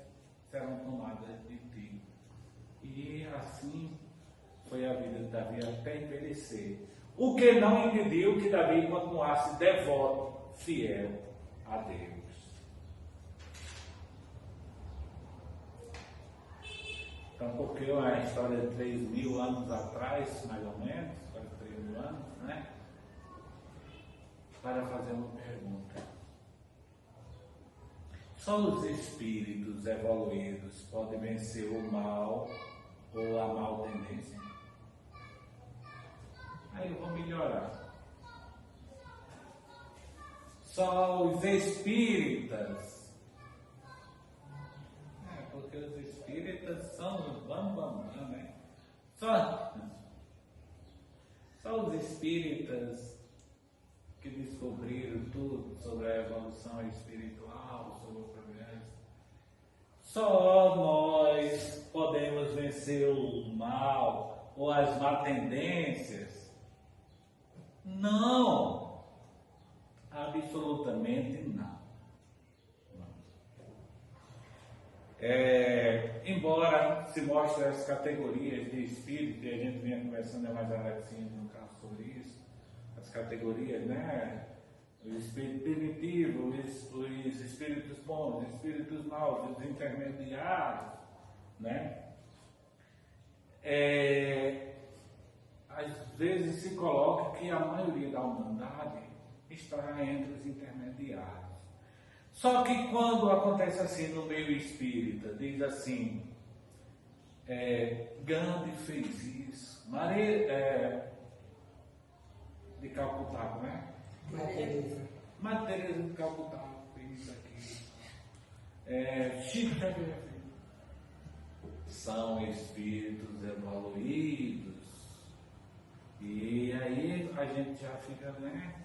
serão tomadas de ti. E assim foi a vida de Davi até envelhecer. O que não impediu que Davi continuasse devoto, fiel a Deus. Então, porque é uma história de 3.000 anos atrás, mais ou menos, 3.000 anos, né? Para fazer uma pergunta. Só os espíritos evoluídos podem vencer o mal ou a mal tendência? Aí eu vou melhorar. Só os espíritas. Porque os espíritas são os bambambam, né? Só os espíritas que descobriram tudo sobre a evolução espiritual, sobre o progresso. Só nós podemos vencer o mal ou as má tendências? Não! Absolutamente não. Embora se mostre as categorias de espírito, e a gente vinha conversando mais Alexinho no caso sobre isso, as categorias, né? O espírito primitivo, os espíritos bons, os espíritos maus, os intermediários, né? As vezes se coloca que a maioria da humanidade está entre os intermediários. Só que quando acontece assim no meio espírita, diz assim, Gandhi fez isso, Maria de Calcutá, não é? Madre Teresa de Calcutá fez isso aqui. Chico Xavier fez. São espíritos evoluídos. E aí a gente já fica, né?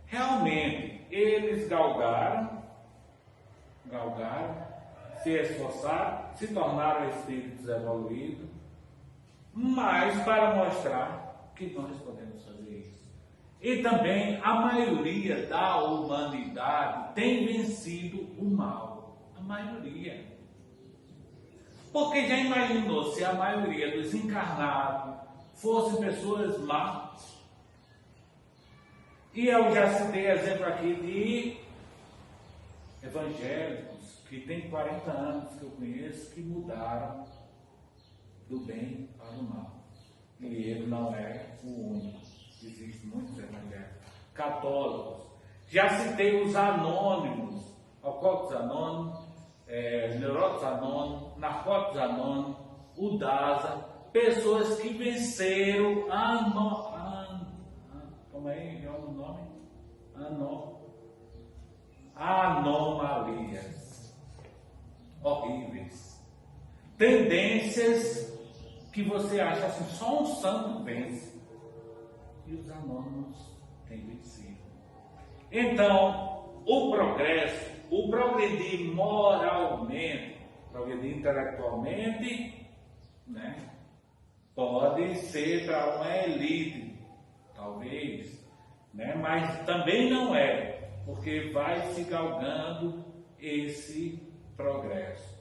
Realmente, eles galgaram, se esforçaram, se tornaram espíritos evoluídos, mas para mostrar que nós podemos fazer isso. E também a maioria da humanidade tem vencido o mal. A maioria. Porque já imaginou se a maioria dos encarnados fossem pessoas más? E eu já citei exemplo aqui de evangélicos que tem 40 anos que eu conheço que mudaram do bem para o mal. E ele não é o único. Existem muitos evangélicos. Católicos. Já citei os anônimos, alcoólicos anônimos, neuróticos anônimos, narcóticos anônimos, o DASA, pessoas que venceram como é o nome? Anomalias horríveis, tendências que você acha assim, só um santo vence, e os anônimos têm vencido. Então, o progresso, o progredir moralmente, progredir intelectualmente, né, pode ser para uma elite, talvez, né, mas também não é, porque vai se galgando esse progresso.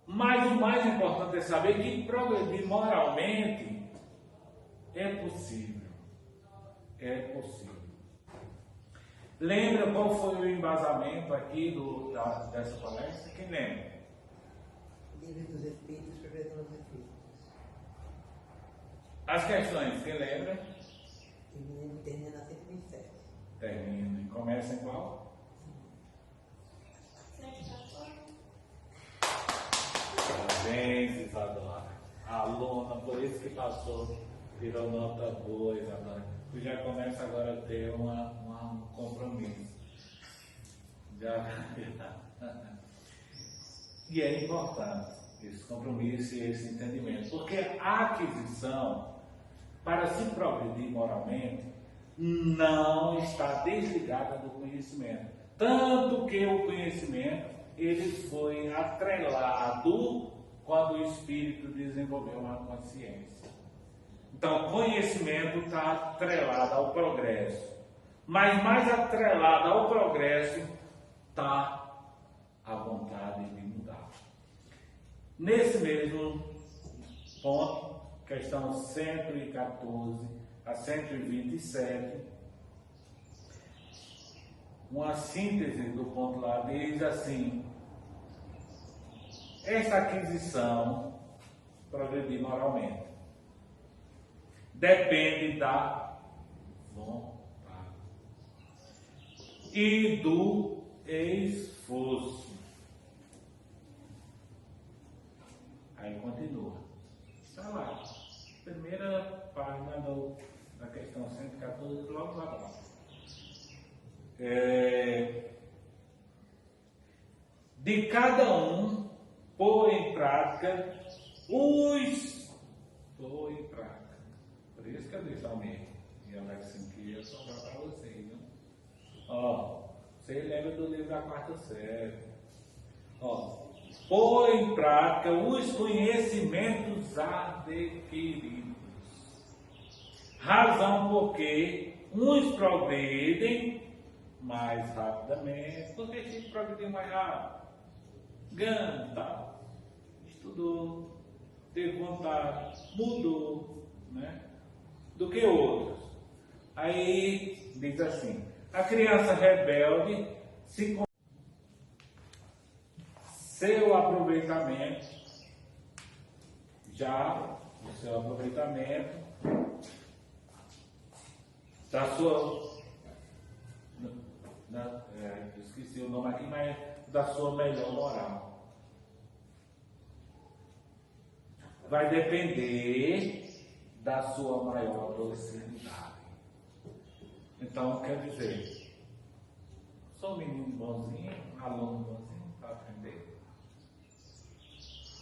Mas o mais importante é saber que progredir moralmente é possível. É possível. Lembra qual foi o embasamento aqui dessa palestra? Quem lembra? Livro dos Espíritos, Progressão dos Espíritos. As questões, quem lembra? Termina na 127. Termina. E começa em qual? Parabéns, Isadora. Aluna, por isso que passou, tirou nota boa, Isadora. Tu já começa agora a ter um compromisso. E é importante esse compromisso e esse entendimento, porque a aquisição, para se progredir moralmente, não está desligada do conhecimento. Tanto que o conhecimento, ele foi atrelado quando o espírito desenvolveu a consciência. Então, conhecimento está atrelado ao progresso. Mas mais atrelado ao progresso está a vontade de mudar. Nesse mesmo ponto, questão 114 a 127, uma síntese do ponto lá diz assim: esta aquisição, progredir moralmente, depende da vontade e do esforço. Aí continua. Está lá. Primeira página da questão 114, logo lá abaixo. De cada um pôr em prática pôr em prática. Por isso que eu disse amém. E ela disse que ia sobrar para vocês, né? Você lembra do livro da quarta série. Pôr em prática os conhecimentos adquiridos. Razão porque uns progredem mais rapidamente. Por que esse progrediu mais rápido? Ganta, estudou, teve vontade, mudou, né? Do que outros. Aí diz assim: a criança rebelde seu aproveitamento já o seu aproveitamento, da sua. Esqueci o nome aqui, mas da sua melhor moral. Vai depender da sua maior docilidade. Então, quer dizer, sou um menino bonzinho, aluno bonzinho para aprender.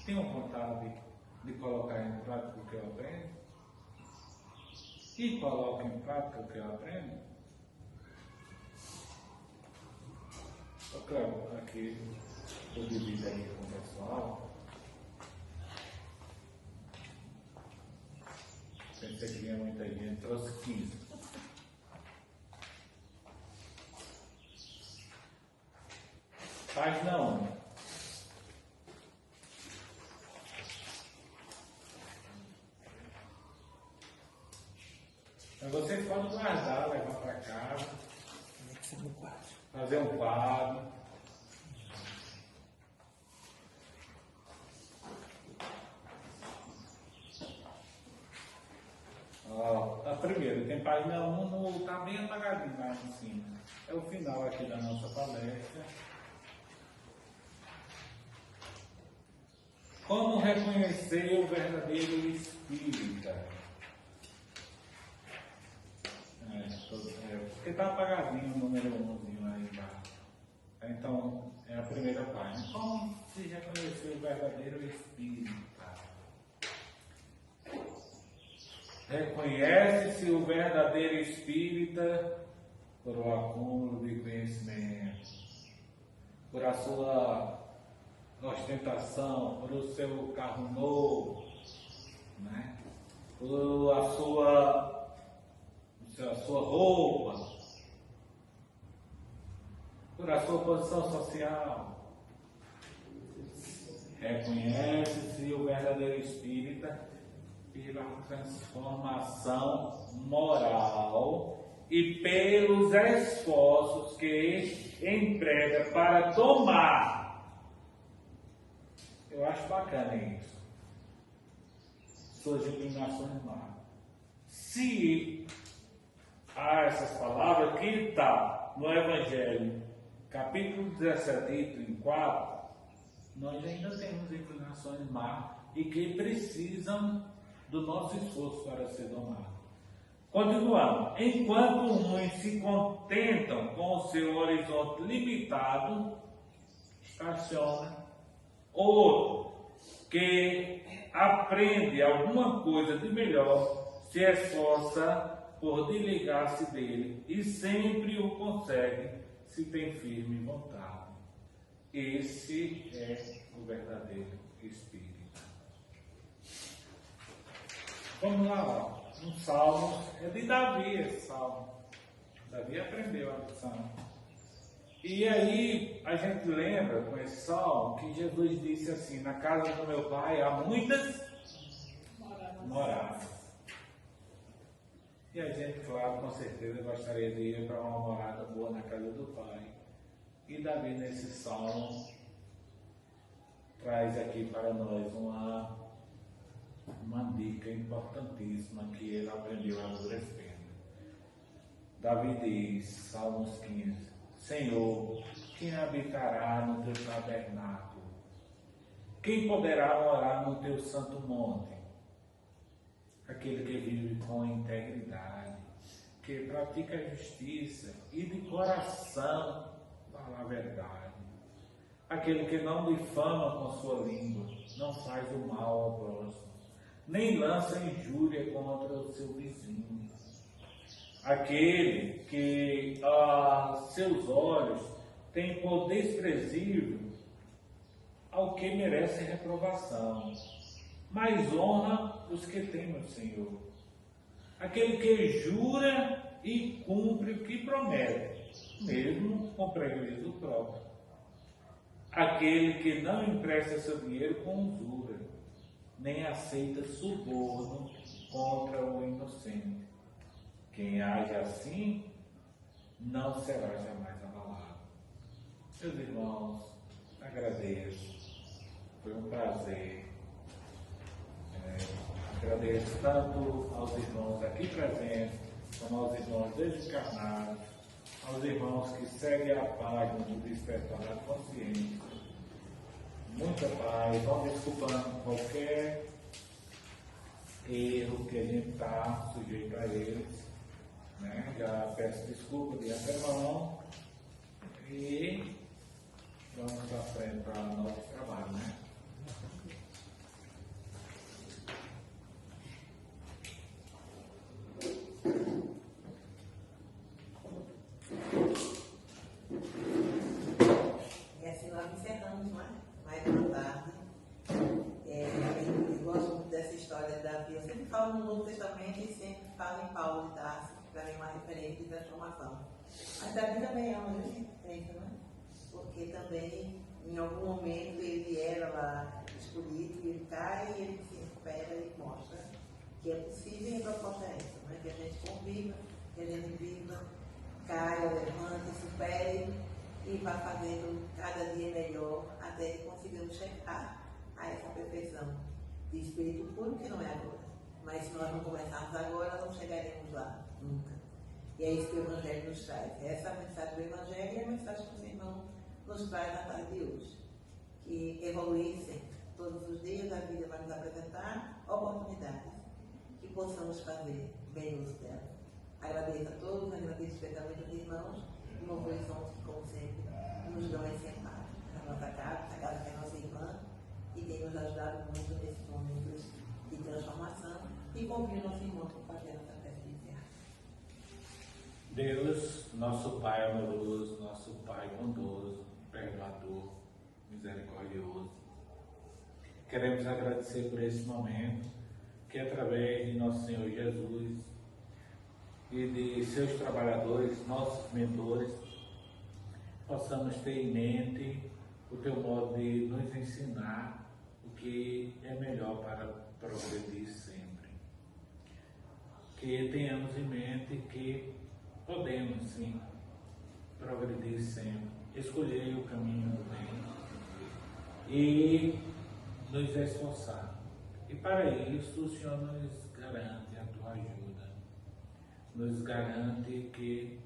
Tenho vontade de colocar em prática o que eu aprendo? E coloco em prática o que eu aprendo? Claro, aqui eu divido aqui com o pessoal. Pensei que tinha muita gente, trouxe 15. Página 1. Mas vocês podem guardar, levar para casa, fazer um quadro. A primeira, tem página 1, está bem apagadinho lá em cima. É o final aqui da nossa palestra. Como reconhecer o verdadeiro espírita? Porque está apagadinho o número 1 aí embaixo. Então, é a primeira página. Como se reconhecer o verdadeiro espírita? Reconhece-se o verdadeiro espírita por o acúmulo de conhecimento, por a sua ostentação, por o seu carro novo, né? Por a sua roupa, por a sua posição social. Reconhece-se o verdadeiro espírita pela transformação moral e pelos esforços que emprega para tomar. Eu acho bacana isso. Suas inclinações más. Se há essas palavras que está no Evangelho, capítulo 17, item 4, nós ainda temos inclinações más e que precisam do nosso esforço para ser domado. Continuando, enquanto uns se contentam com o seu horizonte limitado, estaciona. Outro, que aprende alguma coisa de melhor, se esforça por desligar-se dele e sempre o consegue se tem firme vontade. Esse é o verdadeiro Espírito. Vamos lá, um salmo, é de Davi esse salmo. Davi aprendeu a lição. E aí a gente lembra com esse salmo que Jesus disse assim: na casa do meu pai há muitas moradas. E a gente, claro, com certeza gostaria de ir para uma morada boa na casa do pai. E Davi nesse salmo traz aqui para nós uma dica importantíssima que ele aprendeu a amadurecendo. Davi diz, Salmos 15: Senhor, quem habitará no teu tabernáculo? Quem poderá morar no teu santo monte? Aquele que vive com integridade, que pratica a justiça e de coração fala a verdade. Aquele que não difama com sua língua, não faz o mal ao próximo, nem lança injúria contra o seu vizinho. Aquele que a seus olhos tem por desprezível ao que merece reprovação, mas honra os que temem o Senhor. Aquele que jura e cumpre o que promete, mesmo com prejuízo próprio. Aquele que não empresta seu dinheiro com usura, nem aceita suborno contra o inocente. Quem age assim não será jamais abalado. Meus irmãos, agradeço. Foi um prazer Agradeço tanto aos irmãos aqui presentes, como aos irmãos desencarnados, aos irmãos que seguem a página do Despertar da Consciência. Muita paz, vão desculpando qualquer erro que a gente está sujeito a eles, né? Já peço desculpa de antemão e vamos para frente para o nosso trabalho, né? E assim nós encerramos mais uma tarde. Eu gosto muito dessa história de Davi. Eu sempre falo no Novo Testamento e sempre falo em Paulo de Tarso, que para mim é uma referência de transformação. Mas Davi também é uma grande referência, não é? Porque também, em algum momento, ele era lá escolhido, e ele cai e ele se recupera e mostra que é possível, e a proposta é essa, né? Que a gente conviva, que a gente viva, caia, levante, supere e vá fazendo cada dia melhor até que consigamos chegar a essa perfeição de espírito puro, que não é agora. Mas se nós não começarmos agora, não chegaremos lá, nunca. E é isso que o Evangelho nos traz. Essa é a mensagem do Evangelho e é a mensagem que os irmãos nos traz na tarde de hoje. Que evoluíssem todos os dias, a vida vai nos apresentar oportunidades que possamos fazer bem uso dela. Agradeço a todos, agradeço especialmente aos irmãos e louvor e sons que, como sempre, nos dão esse amparo. A nossa casa, essa casa que é a nossa irmã e tem nos ajudado muito nesses momentos de transformação e convido nosso irmão para fazer a nossa festa de encerrar. Deus, nosso Pai amoroso, nosso Pai bondoso, perdoador, misericordioso, queremos agradecer por esse momento que, através de nosso Senhor Jesus e de seus trabalhadores, nossos mentores, possamos ter em mente o teu modo de nos ensinar o que é melhor para progredir sempre. Que tenhamos em mente que podemos sim progredir sempre, escolher o caminho do bem e nos esforçar. E para isso o Senhor nos garante a tua ajuda, nos garante que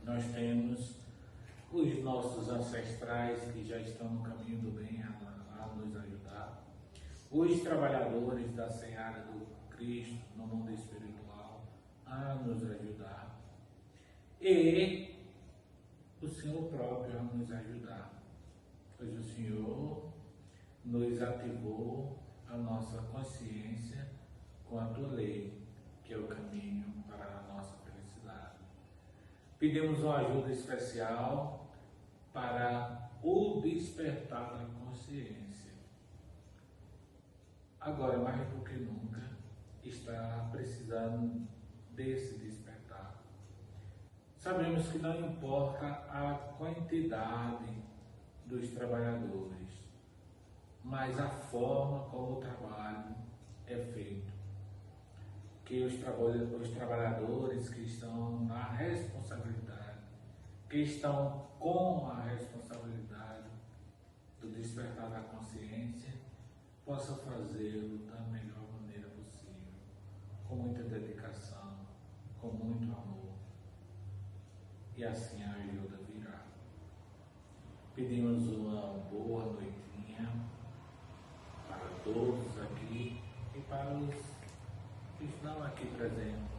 nós temos os nossos ancestrais que já estão no caminho do bem a nos ajudar, os trabalhadores da seara do Cristo no mundo espiritual a nos ajudar e o Senhor próprio a nos ajudar, pois o Senhor nos ativou a nossa consciência com a tua lei, que é o caminho para a nossa felicidade. Pedimos uma ajuda especial para o despertar da consciência. Agora, mais do que nunca, está precisando desse despertar. Sabemos que não importa a quantidade dos trabalhadores, mas a forma como o trabalho é feito. Que os trabalhadores que estão na responsabilidade, que estão com a responsabilidade do despertar da consciência, possam fazê-lo da melhor maneira possível, com muita dedicação, com muito amor. E assim a ajuda virá. Pedimos uma boa noitinha para todos aqui e para os que estão aqui presentes.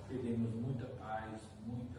Pedimos muita paz, muita